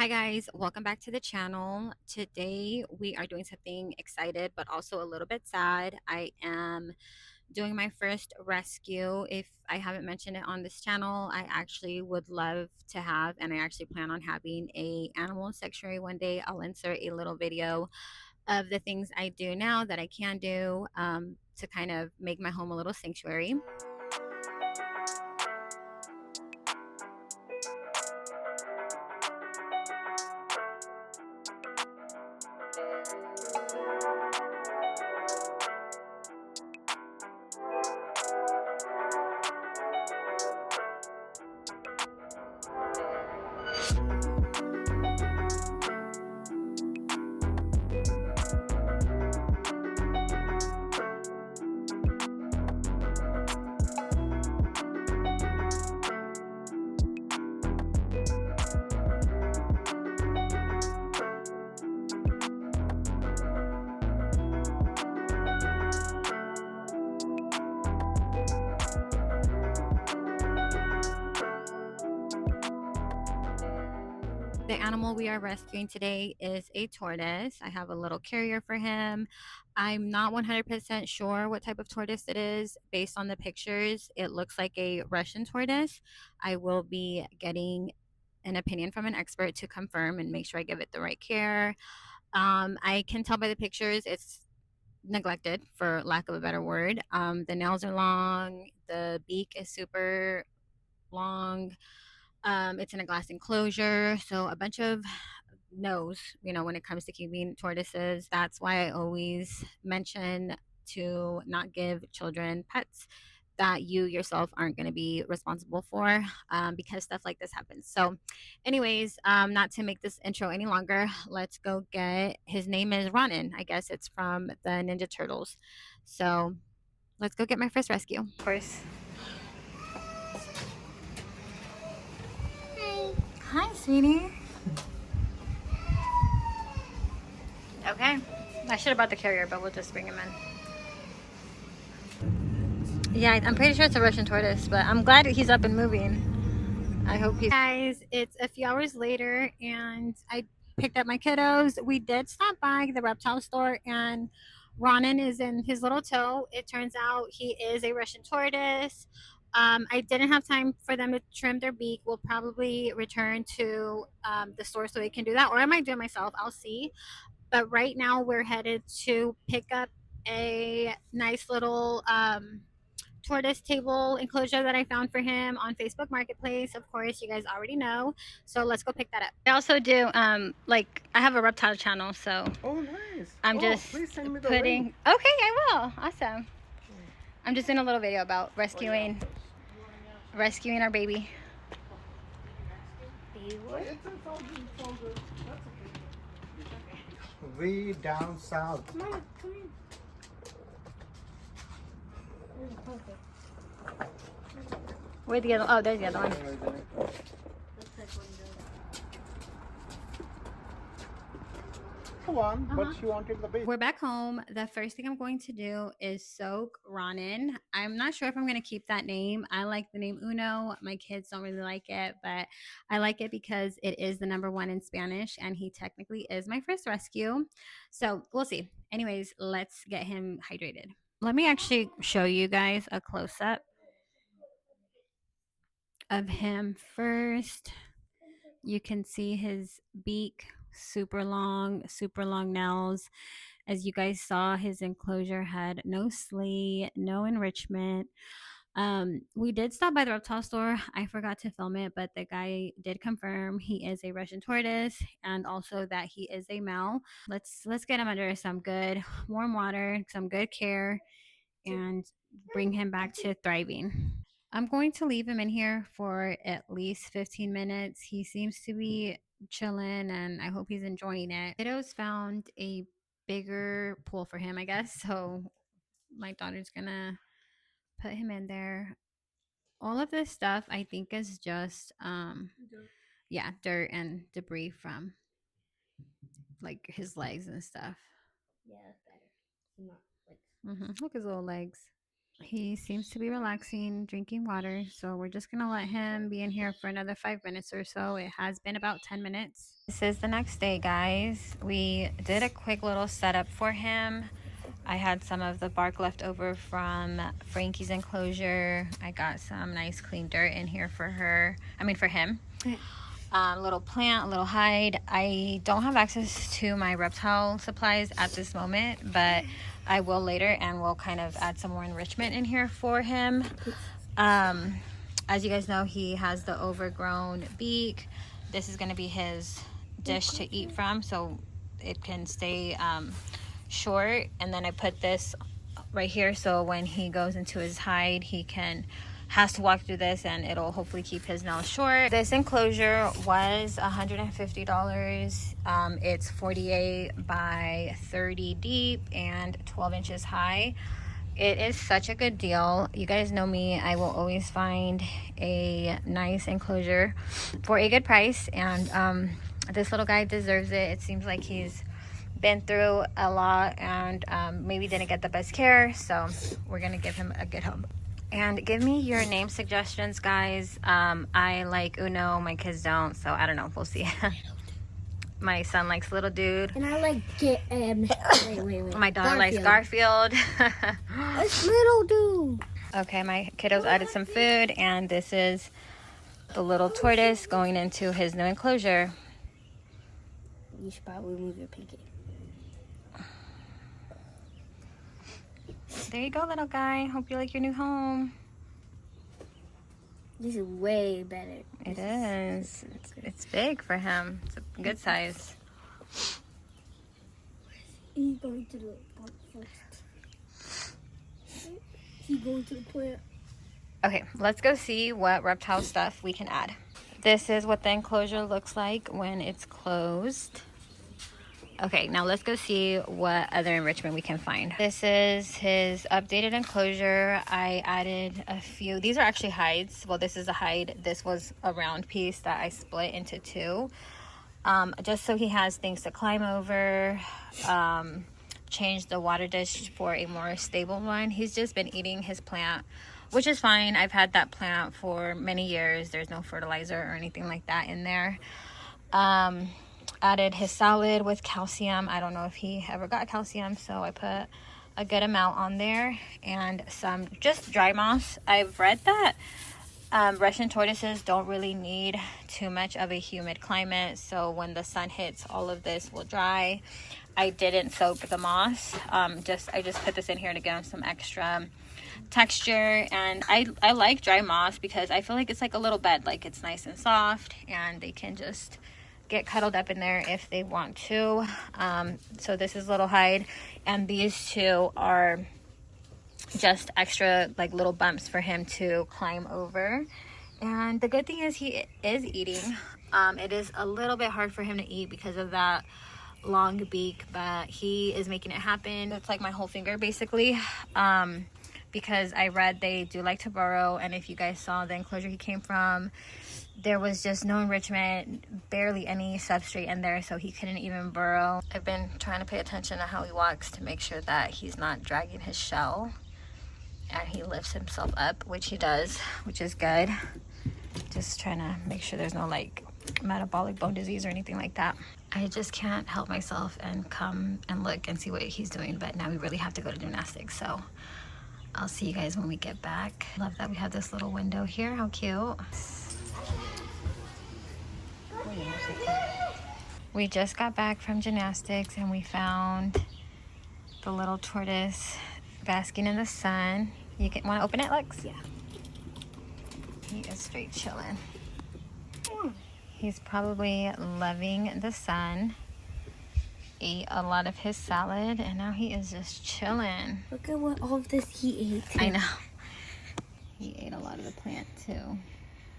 Hi guys, welcome back to the channel. Today we are doing something excited but also a little bit sad. I am doing my first rescue. If I haven't mentioned it on this channel, I actually would love to have, and I actually plan on having, a animal sanctuary one day. I'll insert a little video of the things I do now that I can do to kind of make my home a little sanctuary. The animal we are rescuing today is a tortoise. I have a little carrier for him. I'm not 100% sure what type of tortoise it is. Based on the pictures, it looks like a Russian tortoise. I will be getting an opinion from an expert to confirm and make sure I give it the right care. I can tell by the pictures it's neglected, for lack of a better word. The nails are long, the beak is super long. It's in a glass enclosure, so a bunch of knows, when it comes to keeping tortoises. That's why I always mention to not give children pets that you yourself aren't going to be responsible for, because stuff like this happens. So, anyways, not to make this intro any longer, let's go get his name is Ronin. I guess it's from the Ninja Turtles. So, let's go get my first rescue. Of course. Hi, sweetie. Okay. I should have brought the carrier, but we'll just bring him in. Yeah, I'm pretty sure it's a Russian tortoise, but I'm glad he's up and moving. I hope he's... Guys, it's a few hours later, and I picked up my kiddos. We did stop by the reptile store, and Ronan is in his little toe. It turns out he is a Russian tortoise. I didn't have time for them to trim their beak. We'll probably return to the store so they can do that, or I might do it myself. I'll see. But right now we're headed to pick up a nice little tortoise table enclosure that I found for him on Facebook Marketplace. Of course, you guys already know. So let's go pick that up. I also do like I have a reptile channel, so oh nice. I'm just please send me the putting link. Okay, I will. Awesome. I'm just doing a little video about rescuing our baby. Way down south. Come on, come in. Where's the other? Oh, there's the other one. One, but she wanted the baby. We're back home. The first thing I'm going to do is soak Ronin. I'm not sure if I'm going to keep that name. I like the name Uno. My kids don't really like it, but I like it because it is the number one in Spanish, and he technically is my first rescue. So we'll see. Anyways, let's get him hydrated. Let me actually show you guys a close up of him first. You can see his beak, super long nails. As you guys saw, his enclosure had no sleep, no enrichment. We did stop by the reptile store. I forgot to film it, but the guy did confirm he is a Russian tortoise, and also that he is a male. Let's get him under some good warm water, some good care, and bring him back to thriving. I'm going to leave him in here for at least 15 minutes. He seems to be chilling, and I hope he's enjoying it. Kiddos found a bigger pool for him, I guess. So my daughter's gonna put him in there. All of this stuff I think is just yeah, dirt and debris from like his legs and stuff. Yeah, that's better. Not like Look at his little legs. He seems to be relaxing, drinking water. So we're just gonna let him be in here for another 5 minutes or so. It has been about 10 minutes. This is the next day, guys. We did a quick little setup for him. I had some of the bark left over from Frankie's enclosure. I got some nice clean dirt in here for for him. Little plant, a little hide. I don't have access to my reptile supplies at this moment, but I will later, and we'll kind of add some more enrichment in here for him. As you guys know, he has the overgrown beak. This is going to be his dish to eat from, so it can stay short. And then I put this right here, so when he goes into his hide, has to walk through this, and it'll hopefully keep his nails short. This enclosure was $150. It's 48 by 30 deep and 12 inches high. It is such a good deal. You guys know me, I will always find a nice enclosure for a good price, and this little guy deserves it. It seems like he's been through a lot and maybe didn't get the best care, so we're gonna give him a good home. And give me your name suggestions, guys. I like Uno, my kids don't, so I don't know, we'll see. My son likes Little Dude. And I like wait. My daughter likes Garfield. It's Little Dude. Okay, my kiddos added some food, and this is the little tortoise going into his new enclosure. You should probably move your pinky. There you go, little guy. Hope you like your new home. This is way better. It is. It's big for him. It's a good size. He's going to the park first. He's going to the plant. Okay, let's go see what reptile stuff we can add. This is what the enclosure looks like when it's closed. Okay, now let's go see what other enrichment we can find. This is his updated enclosure. I added a few. These are actually hides. Well, this is a hide. This was a round piece that I split into two. Just so he has things to climb over. Changed the water dish for a more stable one. He's just been eating his plant, which is fine. I've had that plant for many years. There's no fertilizer or anything like that in there. Added his salad with calcium. I don't know if he ever got calcium, so I put a good amount on there, and some just dry moss. I've read that Russian tortoises don't really need too much of a humid climate, so when the sun hits, all of this will dry. I didn't soak the moss. I just put this in here to give him some extra texture. And I like dry moss because I feel like it's like a little bed. Like, it's nice and soft, and they can just get cuddled up in there if they want to. So this is little hide, and these two are just extra like little bumps for him to climb over. And the good thing is he is eating. It is a little bit hard for him to eat because of that long beak, but he is making it happen. It's like my whole finger basically, because I read they do like to burrow, and if you guys saw the enclosure he came from, there was just no enrichment, barely any substrate in there, so he couldn't even burrow. I've been trying to pay attention to how he walks to make sure that he's not dragging his shell, and he lifts himself up, which he does, which is good. Just trying to make sure there's no like metabolic bone disease or anything like that. I just can't help myself and come and look and see what he's doing, but now we really have to go to gymnastics, so I'll see you guys when we get back. Love that we have this little window here. How cute. We just got back from gymnastics, and we found the little tortoise basking in the sun. You want to open it, Lex? Yeah. He is straight chilling. He's probably loving the sun. Ate a lot of his salad, and now he is just chilling. Look at what all of this he ate. I know. He ate a lot of the plant too.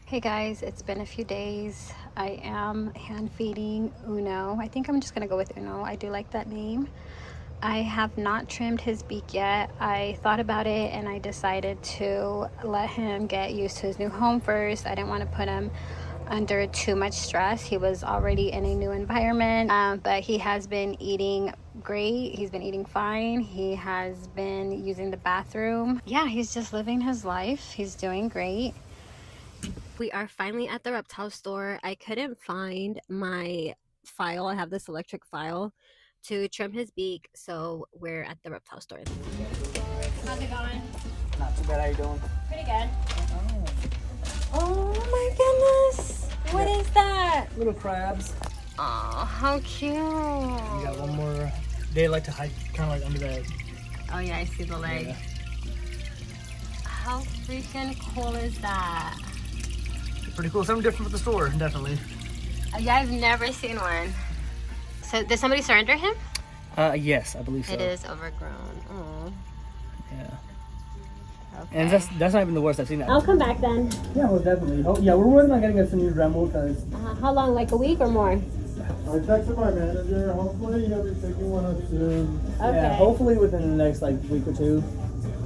Hey guys, it's been a few days. I am hand feeding Uno. I think I'm just gonna go with Uno. I do like that name. I have not trimmed his beak yet. I thought about it, and I decided to let him get used to his new home first. I didn't want to put him under too much stress. He was already in a new environment, but he has been eating great. He's been eating fine. He has been using the bathroom. Yeah, he's just living his life. He's doing great. We are finally at the reptile store. I couldn't find my file. I have this electric file to trim his beak, so we're at the reptile store. How's it going? Not too bad. How you doing? Pretty good. Oh my goodness. What is that? Little crabs. Oh, how cute. You got one more. They like to hide kind of like under the. Oh yeah, I see the leg. Yeah. How freaking cool is that? Pretty cool. Something different with the store, definitely. Yeah, I've never seen one. So did somebody surrender him? Yes, I believe so. It is overgrown. Oh. Yeah. Okay. And that's not even the worst. I've seen that. I'll come back then. Yeah, well, definitely. Yeah, we're working on getting us a new Dremel because. How long? Like a week or more? I texted my manager. Hopefully, he'll be picking one up soon. Okay. Yeah, hopefully within the next like week or two,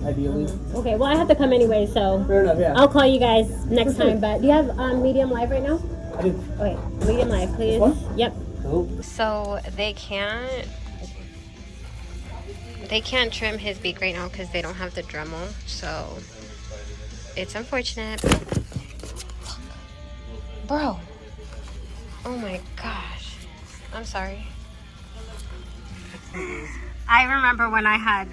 ideally. Okay. Well, I have to come anyway, so Fair enough. Yeah. I'll call you guys next time. But do you have medium live right now? I do. Okay, medium live, please. This one? Yep. Cool. So they can't trim his beak right now because they don't have the Dremel. So it's unfortunate. Bro. Oh my gosh. I'm sorry. I remember when I had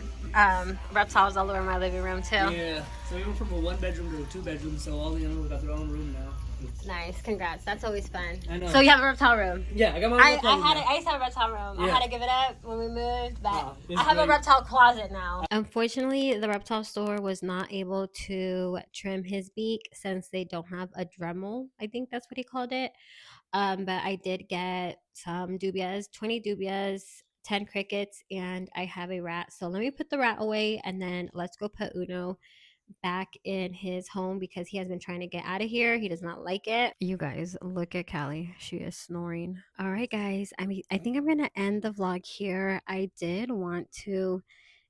reptiles all over my living room too. Yeah. So we went from a 1-bedroom to a 2-bedroom, so all the animals got their own room now. Nice, congrats. That's always fun. I know. So you have a reptile room. Yeah, I got my own I reptile room had now. I used to have a reptile room. I Yeah. had to give it up when we moved, but Wow, it's I have a great. reptile closet now. Unfortunately, the reptile store was not able to trim his beak since they don't have a Dremel. I think that's what he called it. But I did get some dubias, 20 dubias, 10 crickets, and I have a rat. So let me put the rat away and then let's go put Uno back in his home because he has been trying to get out of here. He does not like it. You guys, look at Callie. She is snoring. All right, guys. I think I'm gonna end the vlog here. I did want to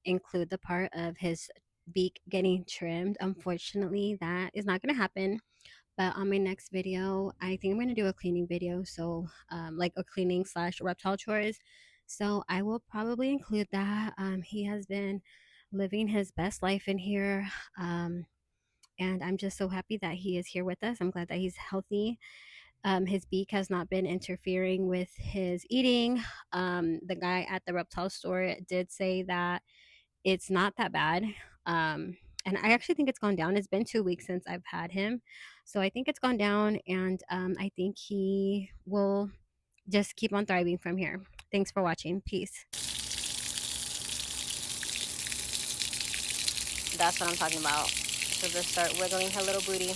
include the part of his beak getting trimmed. Unfortunately, that is not gonna happen. But on my next video, I think I'm gonna do a cleaning video. So like a cleaning slash reptile chores. So I will probably include that. He has been living his best life in here. And I'm just so happy that he is here with us. I'm glad that he's healthy. His beak has not been interfering with his eating. The guy at the reptile store did say that it's not that bad. And I actually think it's gone down. It's been 2 weeks since I've had him. So I think it's gone down, and I think he will just keep on thriving from here. Thanks for watching. Peace. That's what I'm talking about. She'll just start wiggling her little booty.